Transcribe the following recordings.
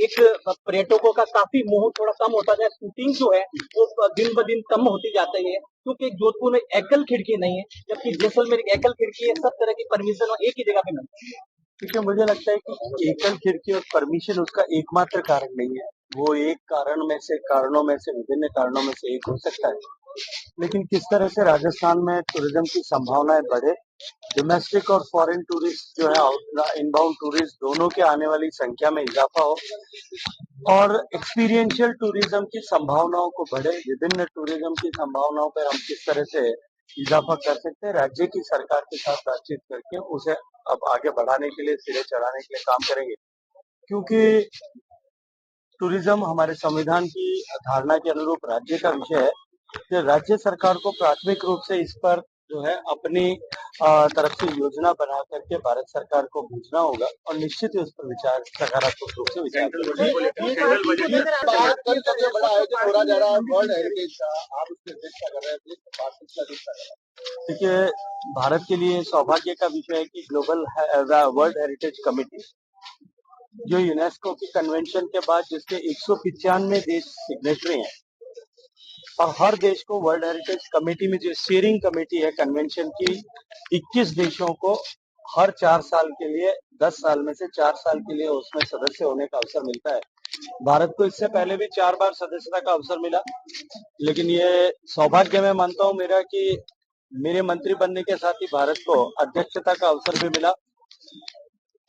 एक पर्यटकों का काफी मोह थोड़ा कम होता जाए, शूटिंग जो है वो दिन ब दिन कम होती जाती है, क्योंकि जोधपुर में एकल खिड़की नहीं है, जबकि जैसलमेर एक एकल खिड़की है। सब तरह की परमिशन एक ही जगह पे मिलती है। क्योंकि मुझे लगता है कि एकल खिड़की और परमिशन उसका एकमात्र कारण नहीं है, वो एक कारणों में से विभिन्न कारणों में से एक हो सकता है। लेकिन किस तरह से राजस्थान में टूरिज्म की संभावनाएं बढ़े, डोमेस्टिक और फॉरेन टूरिस्ट जो है, इनबाउंड टूरिस्ट दोनों के आने वाली संख्या में इजाफा हो और एक्सपीरियंशियल टूरिज्म की संभावनाओं को बढ़े, विभिन्न टूरिज्म की संभावनाओं पर हम किस तरह से इजाफा कर सकते हैं, राज्य की सरकार के साथ बातचीत करके उसे अब आगे बढ़ाने के लिए, सिरे चढ़ाने के लिए काम करेंगे। क्योंकि टूरिज्म हमारे संविधान की धारणा के अनुरूप राज्य का विषय है, कि राज्य सरकार को प्राथमिक रूप से इस पर जो है अपनी तरफ से योजना बना करके भारत सरकार को भेजना होगा और निश्चित ही उस पर विचार सकारात्मक रूप से विचार देखिए, भारत के लिए सौभाग्य का विषय है कि ग्लोबल वर्ल्ड हेरिटेज कमेटी जो यूनेस्को की कन्वेंशन के बाद जिसके 195 देश सिग्नेटरी हैं और हर देश को वर्ल्ड हेरिटेज कमेटी में जो स्टीयरिंग कमेटी है कन्वेंशन की, 21 देशों को हर 4 साल के लिए 10 साल में से 4 साल के लिए उसमें सदस्य होने का अवसर मिलता है। भारत को इससे पहले भी 4 बार सदस्यता का अवसर मिला, लेकिन ये सौभाग्य मैं मानता हूं मेरा कि मेरे मंत्री बनने के साथ ही भारत को अध्यक्षता का अवसर भी मिला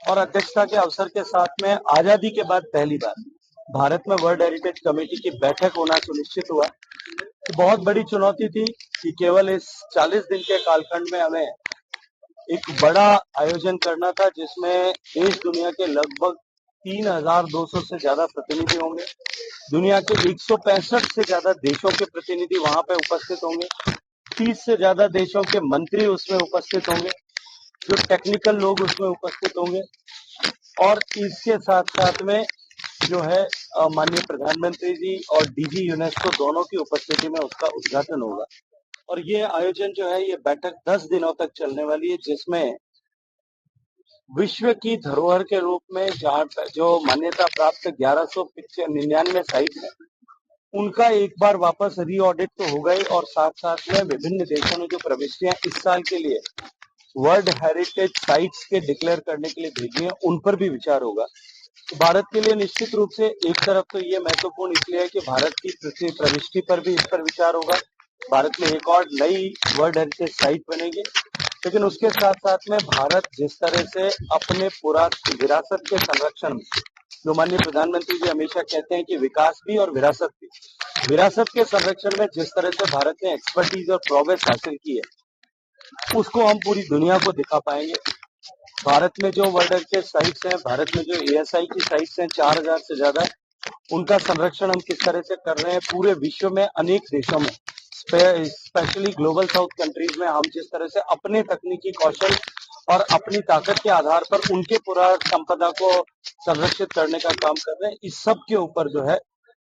और अध्यक्षता के अवसर के साथ में आजादी के बाद पहली बार भारत में वर्ल्ड हेरिटेज कमेटी की बैठक होना सुनिश्चित हुआ। तो बहुत बड़ी चुनौती थी कि केवल इस 40 दिन के कालखंड में हमें एक बड़ा आयोजन करना था जिसमें देश दुनिया के लगभग 3200 से ज्यादा प्रतिनिधि होंगे, दुनिया के 165 से ज्यादा देशों के प्रतिनिधि वहां पे उपस्थित होंगे, 30 से ज्यादा देशों के मंत्री उसमें उपस्थित होंगे, जो टेक्निकल लोग उसमें उपस्थित होंगे और इसके साथ साथ में जो है माननीय प्रधानमंत्री जी और डीजी यूनेस्को दोनों की उपस्थिति में उसका उद्घाटन होगा। और ये आयोजन जो है, ये बैठक 10 दिनों तक चलने वाली है, जिसमें विश्व की धरोहर के रूप में जो मान्यता प्राप्त 1199 साइट है, उनका एक बार वापस री ऑडिट तो हो गई और साथ साथ में विभिन्न देशों ने जो प्रविष्टियां इस साल के लिए वर्ल्ड हेरिटेज साइट्स के डिक्लेयर करने के लिए भेजी है, उन पर भी विचार होगा। तो भारत के लिए निश्चित रूप से एक तरफ तो ये महत्वपूर्ण इसलिए है कि भारत की प्रविष्टि पर भी इस पर विचार होगा, भारत में एक और नई वर्ल्ड हेरिटेज साइट बनेगी, लेकिन उसके साथ साथ में भारत जिस तरह से अपने पुरातन विरासत के संरक्षण में, जो माननीय प्रधानमंत्री जी हमेशा कहते हैं कि विकास भी और विरासत भी, विरासत के संरक्षण में जिस तरह से भारत ने एक्सपर्टीज और प्रोग्रेस हासिल की है, उसको हम पूरी दुनिया को दिखा पाएंगे। भारत में जो वर्ल्ड हेरिटेज साइट्स हैं, भारत में जो एएसआई की साइट्स हैं 4000 से ज्यादा, उनका संरक्षण हम किस तरह से कर रहे हैं पूरे विश्व में, अनेक देशों में, स्पेशली ग्लोबल साउथ कंट्रीज में हम जिस तरह से अपने तकनीकी कौशल और अपनी ताकत के आधार पर उनके पूरा संपदा को संरक्षित करने का काम कर रहे हैं, इस सब के ऊपर जो है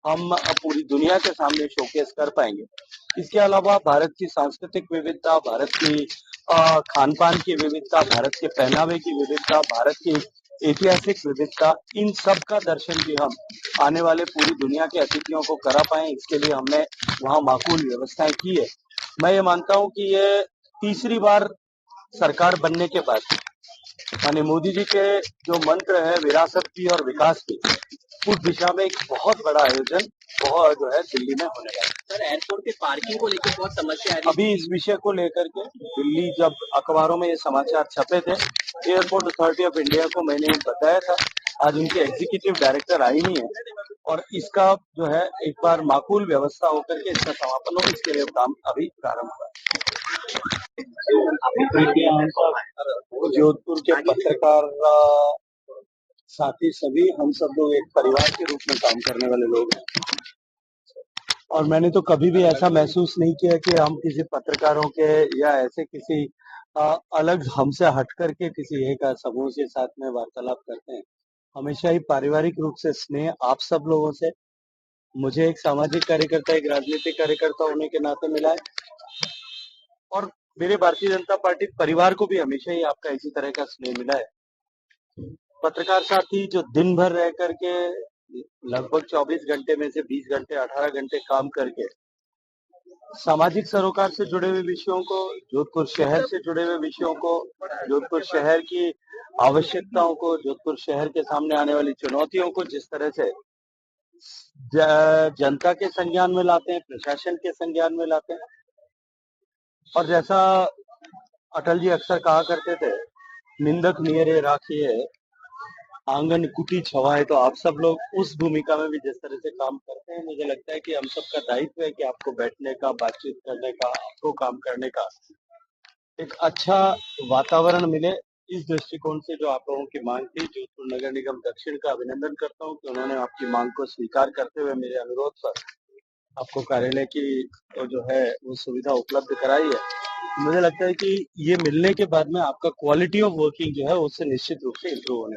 हम पूरी दुनिया के सामने शोकेस कर पाएंगे। इसके अलावा भारत की सांस्कृतिक विविधता, भारत की खान पान की विविधता, भारत के पहनावे की विविधता, भारत की ऐतिहासिक विविधता, इन सब का दर्शन भी हम आने वाले पूरी दुनिया के अतिथियों को करा पाए, इसके लिए हमने वहाँ माकूल व्यवस्थाएं की है। मैं ये मानता हूँ कि ये तीसरी बार सरकार बनने के बाद माननीय मोदी जी के जो मंत्र है विरासत की और विकास की, उस दिशा में एक बहुत बड़ा आयोजन बहुत जो है दिल्ली में होने वाला है। सर, एयरपोर्ट के पार्किंग को लेकर बहुत समस्या है। अभी इस विषय को लेकर के दिल्ली जब अखबारों में ये समाचार छपे थे, एयरपोर्ट अथॉरिटी ऑफ इंडिया को मैंने बताया था, आज उनके एग्जीक्यूटिव डायरेक्टर आई नहीं है और इसका जो है एक बार माकूल व्यवस्था होकर के इसका समापन हो, इसके लिए काम अभी प्रारंभ हुआ। जोधपुर के पत्रकार साथी सभी हम सब लोग एक परिवार के रूप में काम करने वाले लोग हैं और मैंने तो कभी भी ऐसा महसूस नहीं किया कि हम किसी पत्रकारों के या ऐसे किसी अलग हमसे हट करके किसी एक समूह के साथ में वार्तालाप करते हैं। हमेशा ही पारिवारिक रूप से स्नेह आप सब लोगों से मुझे एक सामाजिक कार्यकर्ता, एक राजनीतिक कार्यकर्ता होने के नाते मिला है और मेरे भारतीय जनता पार्टी परिवार को भी हमेशा ही आपका इसी तरह का स्नेह मिला है। पत्रकार साथी जो दिन भर रह करके लगभग 24 घंटे में से 20 घंटे 18 घंटे काम करके सामाजिक सरोकार से जुड़े हुए विषयों को, जोधपुर शहर से जुड़े हुए विषयों को, जोधपुर शहर की आवश्यकताओं को, जोधपुर शहर के सामने आने वाली चुनौतियों को जिस तरह से जनता के संज्ञान में लाते हैं, प्रशासन के संज्ञान में लाते हैं, और जैसा अटल जी अक्सर कहा करते थे, निंदक नियरे राखिए आंगन कुटी छवाए, तो आप सब लोग उस भूमिका में भी जिस तरह से काम करते हैं, मुझे लगता है कि हम सबका दायित्व है कि आपको बैठने का, बातचीत करने का, आपको काम करने का एक अच्छा वातावरण मिले। इस दृष्टिकोण से जो आप लोगों की मांग थी, जोधपुर नगर निगम दक्षिण का अभिनंदन करता हूं कि उन्होंने आपकी मांग को स्वीकार करते हुए मेरे अनुरोध पर आपको कार्यालय की जो है वो सुविधा उपलब्ध कराई है। मुझे लगता है कि ये मिलने के बाद में आपका क्वालिटी ऑफ वर्किंग जो है उससे निश्चित रूप से इम्प्रूव होने वाला है।